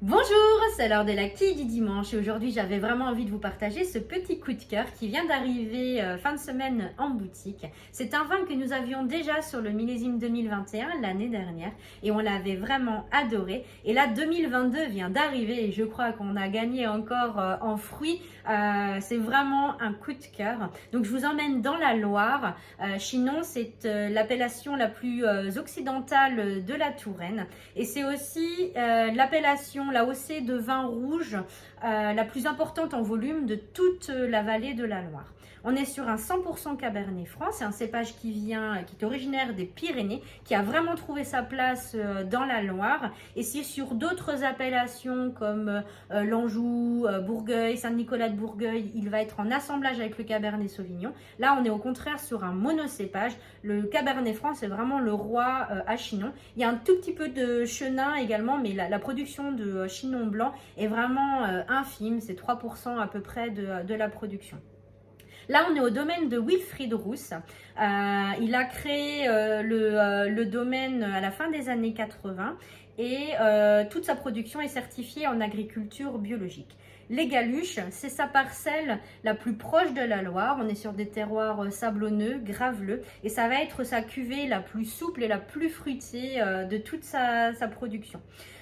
Bonjour, c'est l'heure des lactis du dimanche et aujourd'hui j'avais vraiment envie de vous partager ce petit coup de cœur qui vient d'arriver fin de semaine en boutique. C'est un vin que nous avions déjà sur le millésime 2021 l'année dernière et on l'avait vraiment adoré. Et là 2022 vient d'arriver et je crois qu'on a gagné encore en fruits. C'est vraiment un coup de cœur. Donc je vous emmène dans la Loire. Chinon, c'est l'appellation la plus occidentale de la Touraine et c'est aussi l'appellation, la AOC de vin rouge la plus importante en volume de toute la vallée de la Loire. On est sur un 100% Cabernet Franc, c'est un cépage qui est originaire des Pyrénées, qui a vraiment trouvé sa place dans la Loire. Et c'est sur d'autres appellations comme l'Anjou, Bourgueil, Saint-Nicolas de Bourgueil, il va être en assemblage avec le Cabernet Sauvignon. Là, on est au contraire sur un monocépage. Le Cabernet Franc, c'est vraiment le roi à Chinon. Il y a un tout petit peu de chenin également, mais la production de Chinon blanc est vraiment infime, c'est 3% à peu près de la production. Là, on est au domaine de Wilfried Rousse. Il a créé le domaine à la fin des années 80 et toute sa production est certifiée en agriculture biologique. Les Galuches, c'est sa parcelle la plus proche de la Loire. On est sur des terroirs sablonneux, graveleux et ça va être sa cuvée la plus souple et la plus fruitée de toute sa production.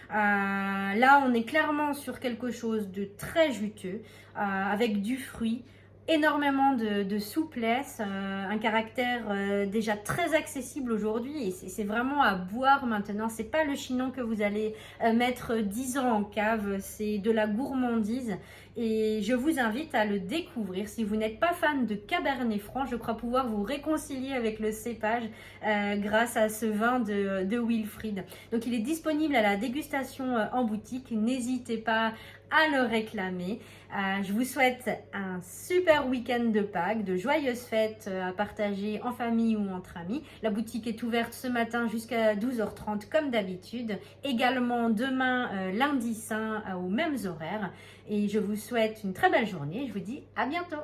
Là, on est clairement sur quelque chose de très juteux avec du fruit, énormément de souplesse, un caractère déjà très accessible aujourd'hui et c'est vraiment à boire maintenant. C'est pas le Chinon que vous allez mettre 10 ans en cave, c'est de la gourmandise et je vous invite à le découvrir. Si vous n'êtes pas fan de Cabernet Franc, je crois pouvoir vous réconcilier avec le cépage grâce à ce vin de Wilfried. Donc il est disponible à la dégustation en boutique, n'hésitez pas à le réclamer. Je vous souhaite un super week-end de Pâques, de joyeuses fêtes à partager en famille ou entre amis. La boutique est ouverte ce matin jusqu'à 12h30 comme d'habitude. Également demain, lundi saint, aux mêmes horaires. Et je vous souhaite une très belle journée. Je vous dis à bientôt.